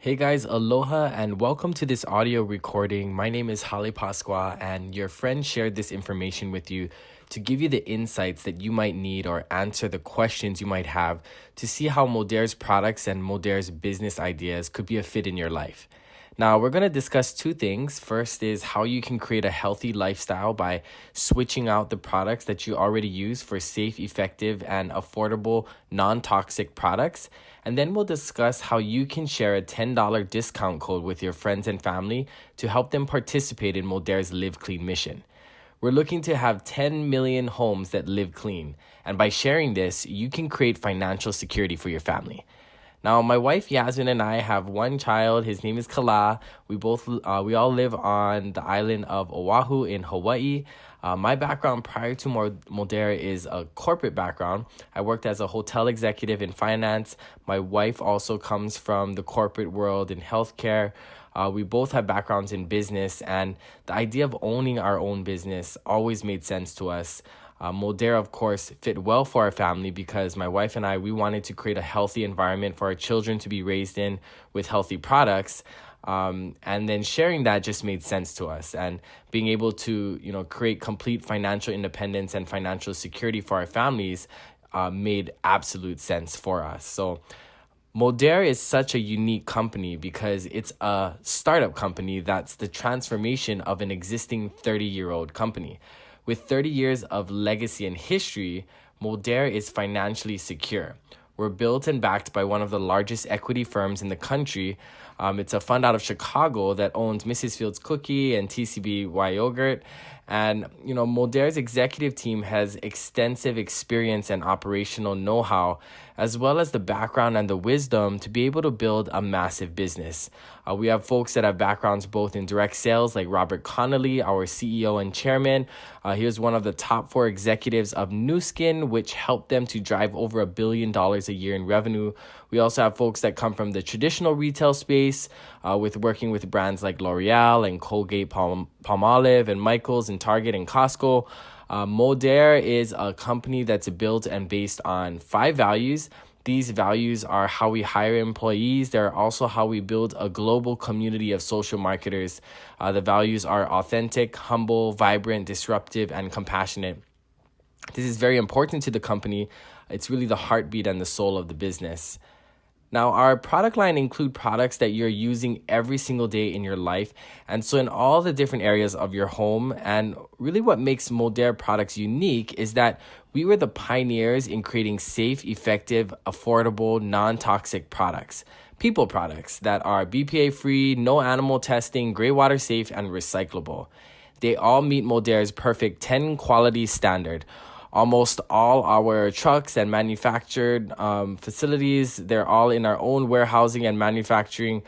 Hey guys, aloha and welcome to this audio recording. My name is Hale Pascua and your friend shared this information with you to give you the insights that you might need or answer the questions you might have to see how Modere's products and Modere's business ideas could be a fit in your life. Now, we're going to discuss two things. First is how you can create a healthy lifestyle by switching out the products that you already use for safe, effective, and affordable, non-toxic products. And then we'll discuss how you can share a $10 discount code with your friends and family to help them participate in Modere's Live Clean mission. We're looking to have 10 million homes that live clean. And by sharing this, you can create financial security for your family. Now, my wife Yasmin and I have one child. His name is Kala. We all live on the island of Oahu in Hawaii. My background prior to Modere is a corporate background. I worked as a hotel executive in finance. My wife also comes from the corporate world in healthcare. We both have backgrounds in business, and the idea of owning our own business always made sense to us. Modere, of course, fit well for our family because my wife and we wanted to create a healthy environment for our children to be raised in with healthy products. And then sharing that just made sense to us, and being able to, create complete financial independence and financial security for our families made absolute sense for us. So Modere is such a unique company because it's a startup company that's the transformation of an existing 30-year-old company. With 30 years of legacy and history, Modere is financially secure. We're built and backed by one of the largest equity firms in the country. It's a fund out of Chicago that owns Mrs. Fields Cookie and TCBY Yogurt. And, Modere's executive team has extensive experience and operational know-how, as well as the background and the wisdom to be able to build a massive business. We have folks that have backgrounds both in direct sales, like Robert Connolly, our CEO and chairman. He was one of the top 4 executives of Nu Skin, which helped them to drive over $1 billion a year in revenue. We also have folks that come from the traditional retail space, with working with brands like L'Oreal and Colgate Palmolive and Michaels and Target and Costco. Modere is a company that's built and based on 5 values. These values are how we hire employees. They're also how we build a global community of social marketers. The values are authentic, humble, vibrant, disruptive, and compassionate. This is very important to the company. It's really the heartbeat and the soul of the business. Now, our product line include products that you're using every single day in your life, and so in all the different areas of your home. And really what makes Modere products unique is that we were the pioneers in creating safe, effective, affordable, non-toxic products. People products that are BPA-free, no animal testing, gray water safe, and recyclable. They all meet Modere's perfect 10 quality standard. Almost all our trucks and manufactured facilities, they're all in our own warehousing and manufacturing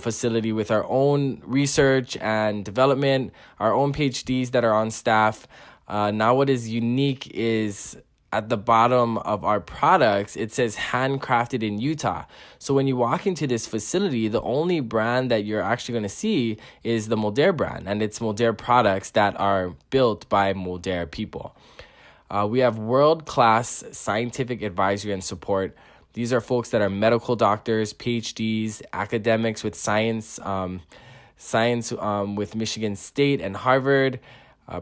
facility with our own research and development, our own PhDs that are on staff. Now what is unique is at the bottom of our products, it says handcrafted in Utah. So when you walk into this facility, the only brand that you're actually going to see is the Modere brand, and it's Modere products that are built by Modere people. We have world-class scientific advisory and support. These are folks that are medical doctors, PhDs, academics with science with Michigan State and Harvard,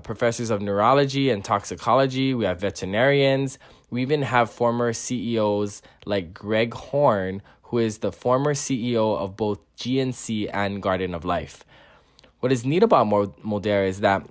professors of neurology and toxicology. We have veterinarians. We even have former CEOs like Greg Horn, who is the former CEO of both GNC and Garden of Life. What is neat about Modere is that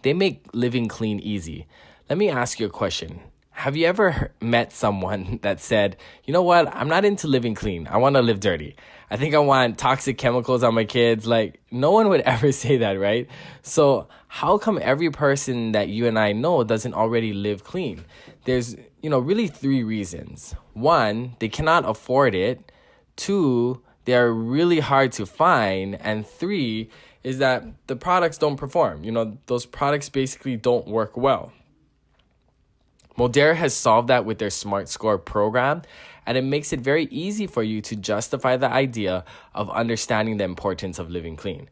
they make living clean easy. Let me ask you a question. Have you ever met someone that said, you know what, I'm not into living clean. I want to live dirty. I think I want toxic chemicals on my kids. Like, no one would ever say that, right? So how come every person that you and I know doesn't already live clean? There's, really 3 reasons. 1, they cannot afford it. 2, they're really hard to find. And 3 is that the products don't perform. Those products basically don't work well. Modere has solved that with their Smart Score program, and it makes it very easy for you to justify the idea of understanding the importance of living clean.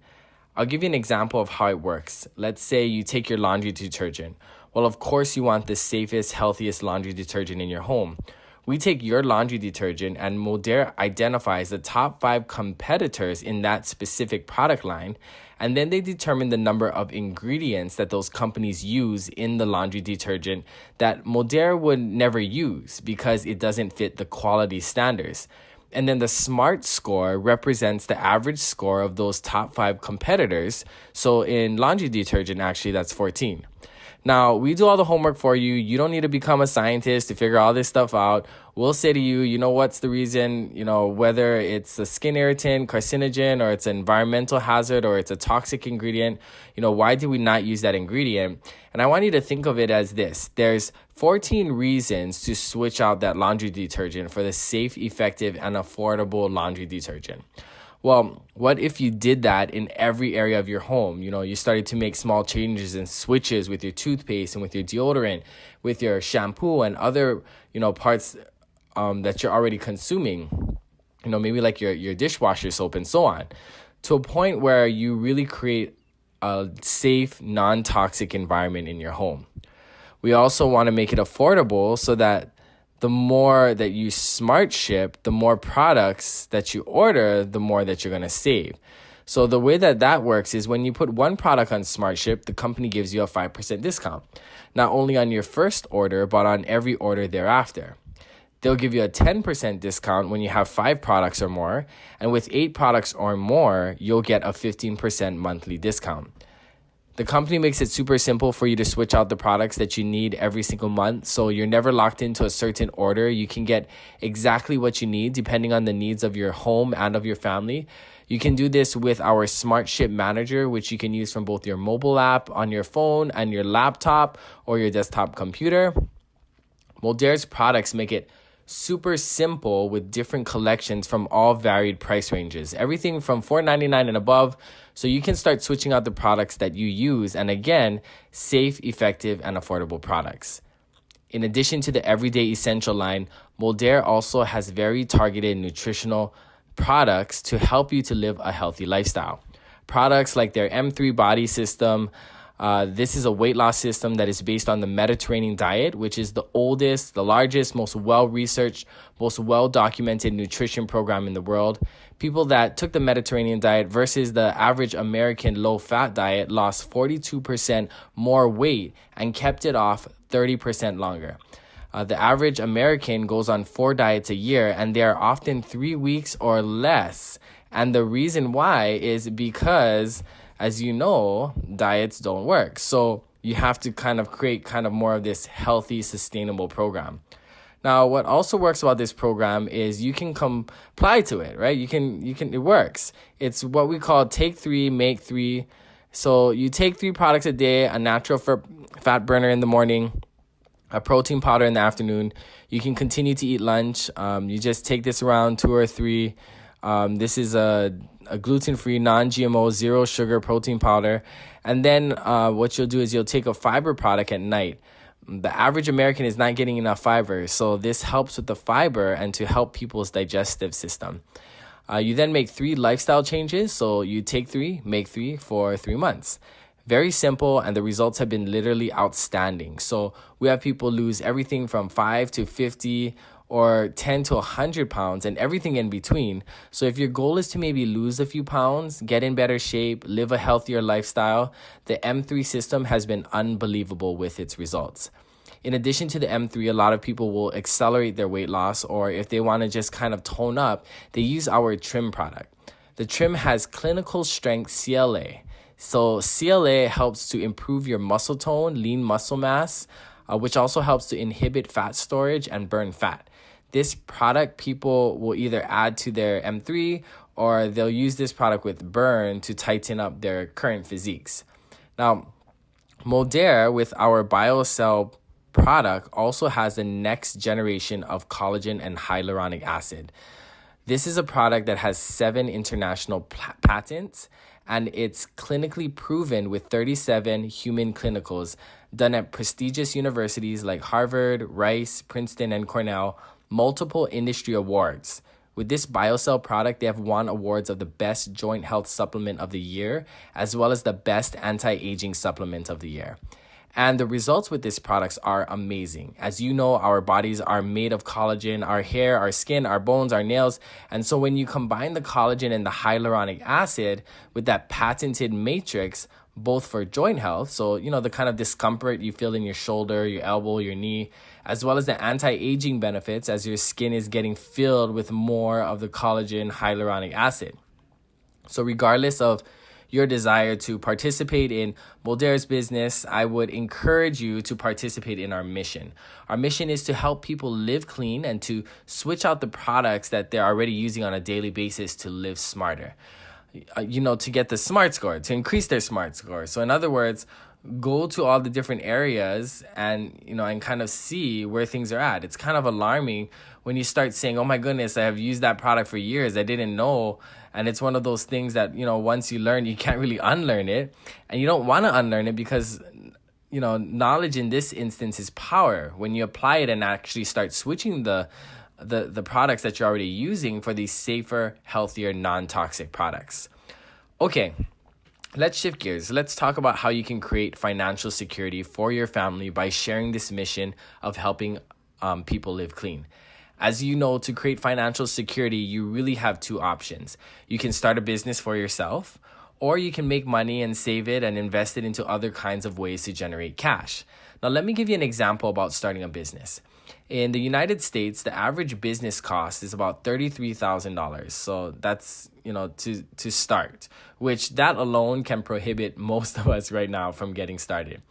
I'll give you an example of how it works. Let's say you take your laundry detergent. Well, of course, you want the safest, healthiest laundry detergent in your home. We take your laundry detergent and Modere identifies the top 5 competitors in that specific product line, and then they determine the number of ingredients that those companies use in the laundry detergent that Modere would never use because it doesn't fit the quality standards. And then the SMART score represents the average score of those top 5 competitors. So in laundry detergent, actually, that's 14. Now, we do all the homework for you. You don't need to become a scientist to figure all this stuff out. We'll say to you, what's the reason, whether it's a skin irritant, carcinogen, or it's an environmental hazard, or it's a toxic ingredient, why do we not use that ingredient? And I want you to think of it as this. There's 14 reasons to switch out that laundry detergent for the safe, effective, and affordable laundry detergent. Well, what if you did that in every area of your home? You started to make small changes and switches with your toothpaste and with your deodorant, with your shampoo and other, parts that you're already consuming, maybe like your dishwasher soap and so on, to a point where you really create a safe, non-toxic environment in your home. We also want to make it affordable so that the more that you smart ship, the more products that you order, the more that you're going to save. So the way that works is when you put one product on Smart Ship, the company gives you a 5% discount, not only on your first order, but on every order thereafter. They'll give you a 10% discount when you have 5 products or more, and with 8 products or more, you'll get a 15% monthly discount. The company makes it super simple for you to switch out the products that you need every single month, so you're never locked into a certain order. You can get exactly what you need depending on the needs of your home and of your family. You can do this with our Smart Ship Manager, which you can use from both your mobile app on your phone and your laptop or your desktop computer. Modere's products make it super simple with different collections from all varied price ranges, everything from $4.99 and above, so you can start switching out the products that you use, and again, safe, effective, and affordable products. In addition to the everyday essential line, Modere also has very targeted nutritional products to help you to live a healthy lifestyle. Products like their M3 body system. This is a weight loss system that is based on the Mediterranean diet, which is the oldest, the largest, most well-researched, most well-documented nutrition program in the world. People that took the Mediterranean diet versus the average American low-fat diet lost 42% more weight and kept it off 30% longer. The average American goes on 4 diets a year, and they are often 3 weeks or less. And the reason why is because, as you know, diets don't work. So you have to kind of create more of this healthy, sustainable program. Now, what also works about this program is you can comply to it, right? It works. It's what we call take 3, make 3. So you take 3 products a day, a natural fat burner in the morning, a protein powder in the afternoon. You can continue to eat lunch. You just take this around 2 or 3. This is a gluten-free, non-GMO, zero sugar protein powder. And then what you'll do is you'll take a fiber product at night. The average American is not getting enough fiber, so this helps with the fiber and to help people's digestive system. You then make 3 lifestyle changes. So you take 3, make 3 for 3 months. Very simple, and the results have been literally outstanding. So we have people lose everything from 5 to 50 or 10 to 100 pounds and everything in between. So if your goal is to maybe lose a few pounds, get in better shape, live a healthier lifestyle, the M3 system has been unbelievable with its results. In addition to the M3, a lot of people will accelerate their weight loss, or if they want to just kind of tone up, they use our Trim product. The Trim has clinical strength CLA. So CLA helps to improve your muscle tone, lean muscle mass, which also helps to inhibit fat storage and burn fat. This product people will either add to their M3 or they'll use this product with Burn to tighten up their current physiques. Now, Modere with our BioCell product also has the next generation of collagen and hyaluronic acid. This is a product that has 7 international patents, and it's clinically proven with 37 human clinicals done at prestigious universities like Harvard, Rice, Princeton, and Cornell, multiple industry awards. With this BioCell product, they have won awards of the best joint health supplement of the year, as well as the best anti-aging supplement of the year. And the results with these products are amazing. As you know, our bodies are made of collagen, our hair, our skin, our bones, our nails. And so when you combine the collagen and the hyaluronic acid with that patented matrix, both for joint health, so, the kind of discomfort you feel in your shoulder, your elbow, your knee, as well as the anti-aging benefits as your skin is getting filled with more of the collagen hyaluronic acid. So regardless of your desire to participate in Modere's business, I would encourage you to participate in our mission. Our mission is to help people live clean and to switch out the products that they're already using on a daily basis to live smarter. To get the SMART score, to increase their SMART score. So in other words, go to all the different areas and kind of see where things are at. It's kind of alarming when you start saying, oh my goodness, I have used that product for years, I didn't know. And it's one of those things that, once you learn, you can't really unlearn it. And you don't want to unlearn it because, knowledge in this instance is power. When you apply it and actually start switching the products that you're already using for these safer, healthier, non-toxic products. Okay, let's shift gears. Let's talk about how you can create financial security for your family by sharing this mission of helping people live clean. As you know, to create financial security, you really have two options. You can start a business for yourself, or you can make money and save it and invest it into other kinds of ways to generate cash. Now, let me give you an example about starting a business. In the United States, the average business cost is about $33,000. So that's, to start, which that alone can prohibit most of us right now from getting started.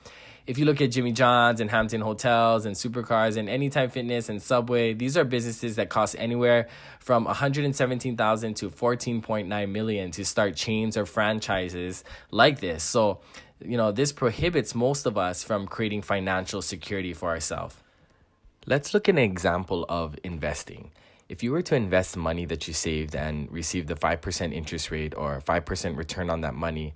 If you look at Jimmy John's and Hampton Hotels and Supercars and Anytime Fitness and Subway, these are businesses that cost anywhere from $117,000 to $14.9 million to start chains or franchises like this. So, this prohibits most of us from creating financial security for ourselves. Let's look at an example of investing. If you were to invest money that you saved and receive the 5% interest rate or 5% return on that money,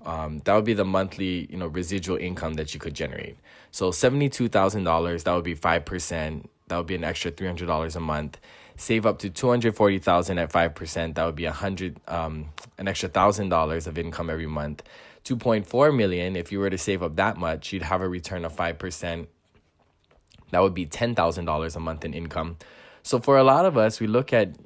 that would be the monthly, residual income that you could generate. So $72,000, that would be 5%. That would be an extra $300 a month. Save up to $240,000 at 5%. That would be an extra $1,000 of income every month. $2.4 million. If you were to save up that much, you'd have a return of 5%. That would be $10,000 a month in income. So for a lot of us, we look at,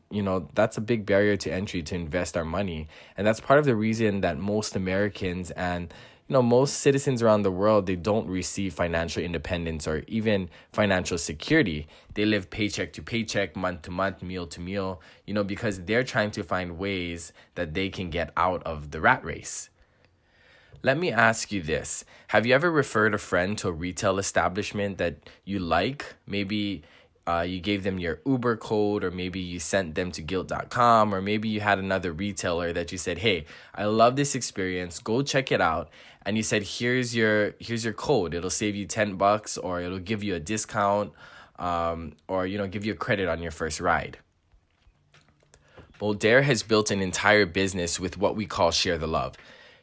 that's a big barrier to entry to invest our money. And that's part of the reason that most Americans and, most citizens around the world, they don't receive financial independence or even financial security. They live paycheck to paycheck, month to month, meal to meal, because they're trying to find ways that they can get out of the rat race. Let me ask you this. Have you ever referred a friend to a retail establishment that you like? Maybe you gave them your Uber code, or maybe you sent them to guilt.com, or maybe you had another retailer that you said, hey, I love this experience, go check it out. And you said, here's your code. It'll save you $10 or it'll give you a discount or, give you a credit on your first ride. Modere has built an entire business with what we call Share the Love.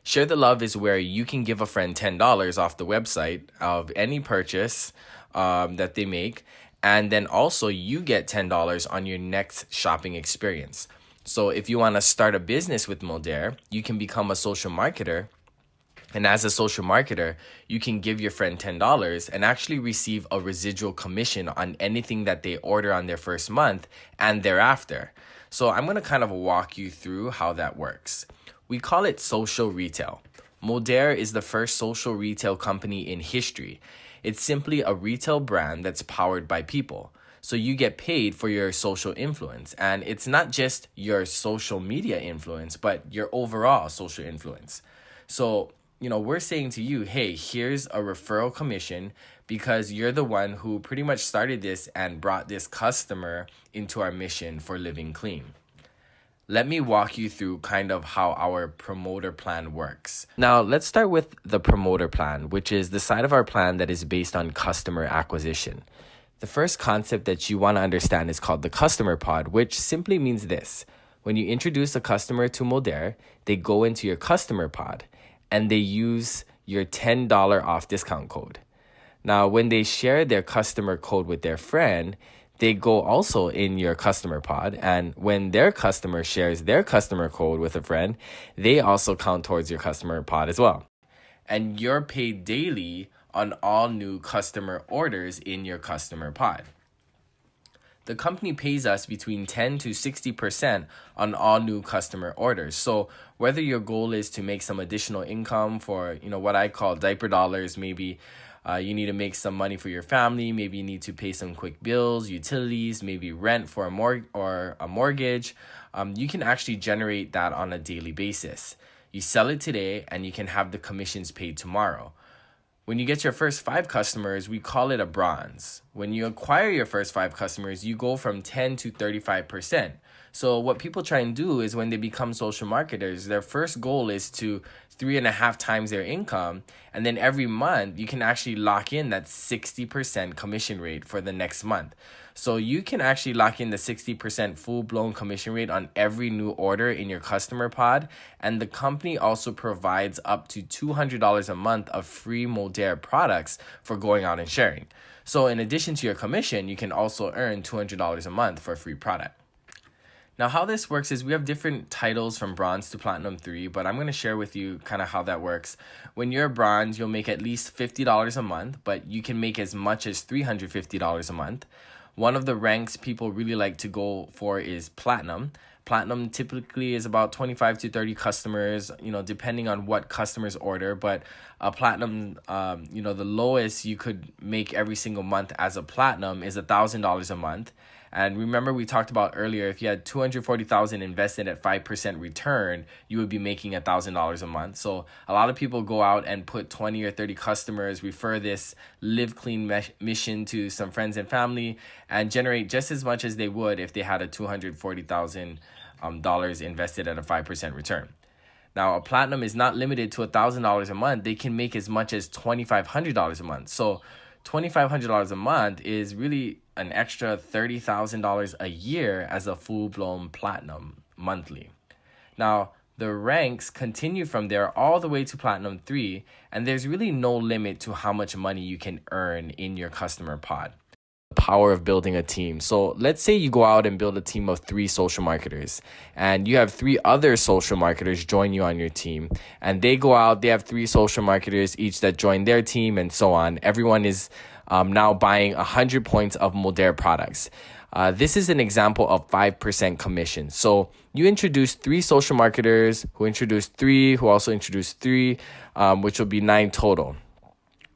Share the Love is where you can give a friend $10 off the website of any purchase that they make. And then also you get $10 on your next shopping experience. So if you want to start a business with Modere, you can become a social marketer. And as a social marketer, you can give your friend $10 and actually receive a residual commission on anything that they order on their first month and thereafter. So I'm going to kind of walk you through how that works. We call it social retail. Modere is the first social retail company in history. It's simply a retail brand that's powered by people. So you get paid for your social influence. And it's not just your social media influence, but your overall social influence. So, we're saying to you, hey, here's a referral commission because you're the one who pretty much started this and brought this customer into our mission for living clean. Let me walk you through kind of how our promoter plan works. Now, let's start with the promoter plan, which is the side of our plan that is based on customer acquisition. The first concept that you want to understand is called the customer pod, which simply means this. When you introduce a customer to Modere, they go into your customer pod and they use your $10 off discount code. Now, when they share their customer code with their friend, they go also in your customer pod. And when their customer shares their customer code with a friend, they also count towards your customer pod as well. And you're paid daily on all new customer orders in your customer pod. The company pays us between 10 to 60% on all new customer orders. So whether your goal is to make some additional income for, what I call diaper dollars, maybe you need to make some money for your family, maybe you need to pay some quick bills, utilities, maybe rent for a mortgage, you can actually generate that on a daily basis. You sell it today and you can have the commissions paid tomorrow. When you get your first 5 customers, we call it a bronze. When you acquire your first 5 customers, you go from 10 to 35%. So what people try and do is when they become social marketers, their first goal is to 3.5 times their income. And then every month, you can actually lock in that 60% commission rate for the next month. So you can actually lock in the 60% full-blown commission rate on every new order in your customer pod. And the company also provides up to $200 a month of free Modere products for going out and sharing. So in addition to your commission, you can also earn $200 a month for a free product. Now, how this works is we have different titles from bronze to platinum 3, but I'm going to share with you kind of how that works. When you're bronze, you'll make at least $50 a month, but you can make as much as $350 a month. One of the ranks people really like to go for is platinum. Platinum typically is about 25 to 30 customers, depending on what customers order. But a platinum, the lowest you could make every single month as a platinum is $1,000 a month. And remember, we talked about earlier, if you had $240,000 invested at 5% return, you would be making $1,000 a month. So a lot of people go out and put 20 or 30 customers, refer this Live Clean mission to some friends and family, and generate just as much as they would if they had a $240,000 invested at a 5% return. Now, a platinum is not limited to $1,000 a month. They can make as much as $2,500 a month. So $2,500 a month is really an extra $30,000 a year as a full-blown platinum monthly. Now, the ranks continue from there all the way to platinum 3, and there's really no limit to how much money you can earn in your customer pod. The power of building a team. So let's say you go out and build a team of 3 social marketers, and you have 3 other social marketers join you on your team, and they go out, they have 3 social marketers each that join their team, and so on. Everyone is now buying 100 points of Modere products. This is an example of 5% commission. So you introduce 3 social marketers who introduce 3, who also introduce 3, which will be 9 total.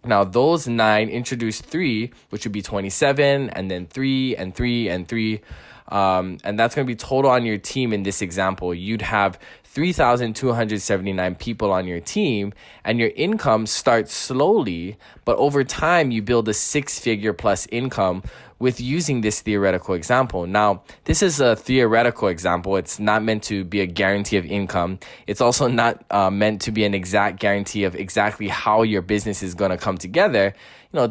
Now, those 9 introduce 3, which would be 27, and then 3, and 3, and 3. And that's going to be total on your team in this example. You'd have 3,279 people on your team, and your income starts slowly, but over time you build a 6-figure plus income with using this theoretical example. Now, this is a theoretical example. It's not meant to be a guarantee of income. It's also not meant to be an exact guarantee of exactly how your business is going to come together.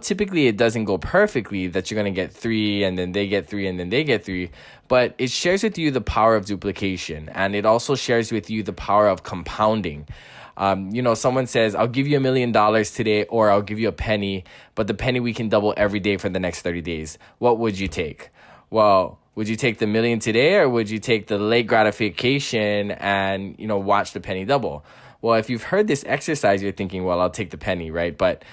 Typically it doesn't go perfectly that you're going to get 3 and then they get 3 and then they get 3, but it shares with you the power of duplication, and it also shares with you the power of compounding. Someone says, I'll give you $1 million today, or I'll give you a penny, but the penny we can double every day for the next 30 days. What would you take? Well, would you take the $1 million today, or would you take the late gratification and, watch the penny double? Well, if you've heard this exercise, you're thinking, well, I'll take the penny, right? But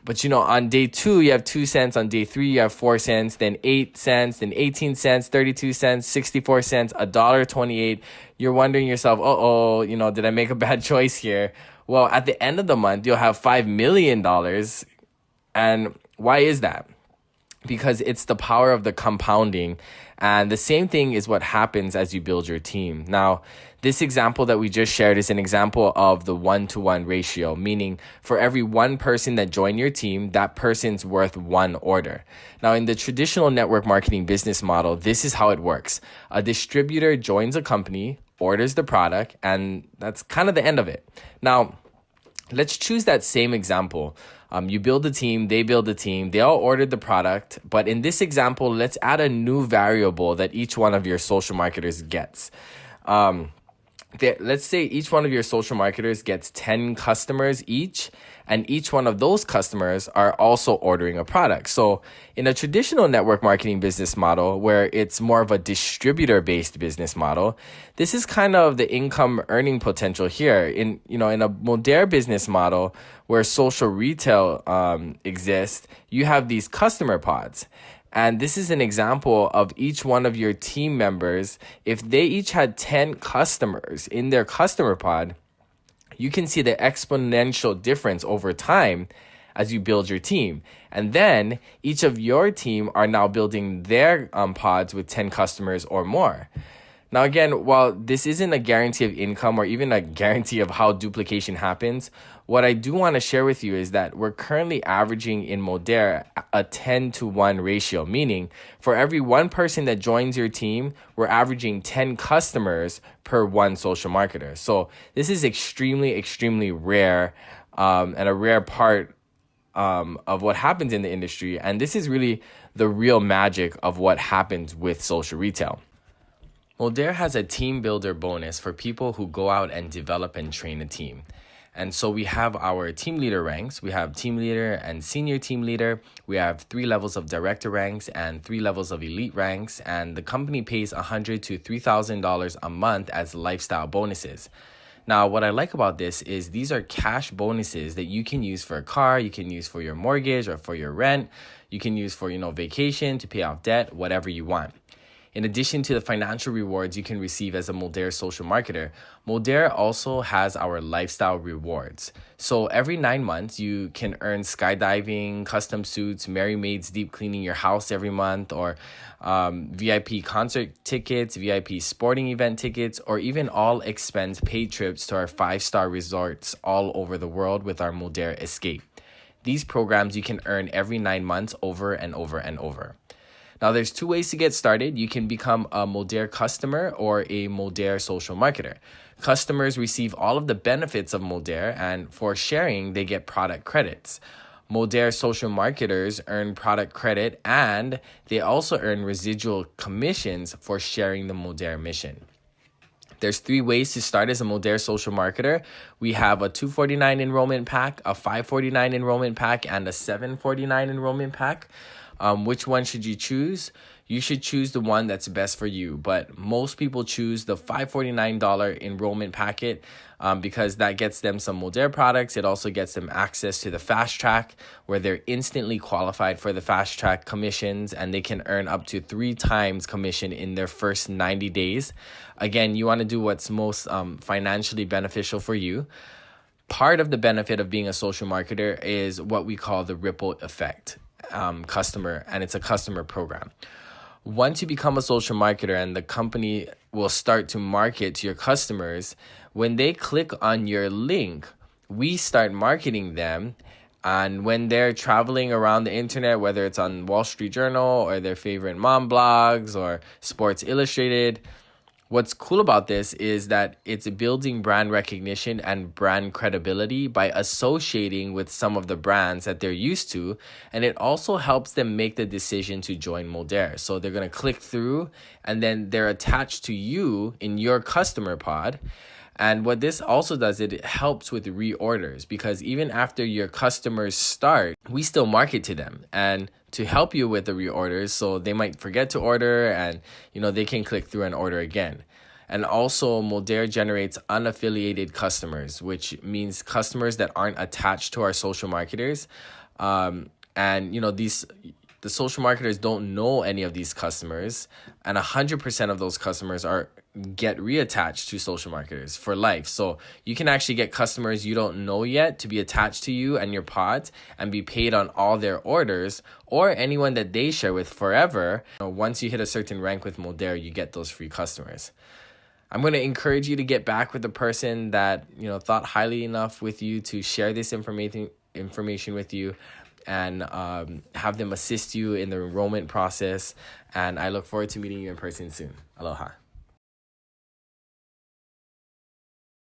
on day 2, you have 2 cents. On day 3, you have 4 cents, then 8 cents, then 18 cents, 32 cents, 64 cents, $1.28. You're wondering yourself, did I make a bad choice here? Well, at the end of the month, you'll have $5 million. And why is that? Because it's the power of the compounding. And the same thing is what happens as you build your team. Now, this example that we just shared is an example of the 1-to-1 ratio, meaning for every 1 person that joined your team, that person's worth 1 order. Now, in the traditional network marketing business model, this is how it works. A distributor joins a company, orders the product, and that's kind of the end of it. Now, let's choose that same example. You build a team, they build a team, they all ordered the product. But in this example, let's add a new variable that each one of your social marketers gets. let's say each one of your social marketers gets 10 customers each, and each one of those customers are also ordering a product. So in a traditional network marketing business model, where it's more of a distributor-based business model, this is kind of the income earning potential here. In a Modere business model where social retail exists, you have these customer pods. And this is an example of each one of your team members. If they each had 10 customers in their customer pod, you can see the exponential difference over time as you build your team. And then each of your team are now building their pods with 10 customers or more. Now, again, while this isn't a guarantee of income or even a guarantee of how duplication happens, what I do want to share with you is that we're currently averaging in Modere a 10-to-1 ratio, meaning for every one person that joins your team, we're averaging 10 customers per one social marketer. So this is extremely, extremely rare and a rare part of what happens in the industry. And this is really the real magic of what happens with social retail. Modere has a team builder bonus for people who go out and develop and train a team. And so we have our team leader ranks. We have team leader and senior team leader. We have 3 levels of director ranks and 3 levels of elite ranks. And the company pays $100 to $3,000 a month as lifestyle bonuses. Now, what I like about this is these are cash bonuses that you can use for a car, you can use for your mortgage or for your rent, you can use for, vacation, to pay off debt, whatever you want. In addition to the financial rewards you can receive as a Modere social marketer, Modere also has our lifestyle rewards. So every 9 months, you can earn skydiving, custom suits, Merry Maids deep cleaning your house every month, or VIP concert tickets, VIP sporting event tickets, or even all expense paid trips to our 5-star resorts all over the world with our Modere Escape. These programs you can earn every 9 months over and over and over. Now, there's 2 ways to get started. You can become a Modere customer or a Modere social marketer. Customers receive all of the benefits of Modere, and for sharing, they get product credits. Modere social marketers earn product credit, and they also earn residual commissions for sharing the Modere mission. There's 3 ways to start as a Modere social marketer. We have a $249 enrollment pack, a $549 enrollment pack, and a $749 enrollment pack. Which one should you choose? You should choose the one that's best for you. But most people choose the $549 enrollment packet because that gets them some Modere products. It also gets them access to the fast track, where they're instantly qualified for the fast track commissions, and they can earn up to 3 times commission in their first 90 days. Again, you want to do what's most financially beneficial for you. Part of the benefit of being a social marketer is what we call the ripple effect. Customer, and it's a customer program. Once you become a social marketer and the company will start to market to your customers, when they click on your link, we start marketing them. And when they're traveling around the internet, whether it's on Wall Street Journal or their favorite mom blogs or Sports Illustrated, what's cool about this is that it's building brand recognition and brand credibility by associating with some of the brands that they're used to. And it also helps them make the decision to join Modere. So they're going to click through, and then they're attached to you in your customer pod. And what this also does, it helps with reorders, because even after your customers start, we still market to them and to help you with the reorders. So they might forget to order, and they can click through and order again. And also, Modere generates unaffiliated customers, which means customers that aren't attached to our social marketers. The social marketers don't know any of these customers, and 100% of those customers get reattached to social marketers for life. So you can actually get customers you don't know yet to be attached to you and your pods and be paid on all their orders, or anyone that they share with forever. Once you hit a certain rank with Modere, you get those free customers. I'm going to encourage you to get back with the person that thought highly enough with you to share this information with you, and have them assist you in the enrollment process. And I look forward to meeting you in person soon. Aloha.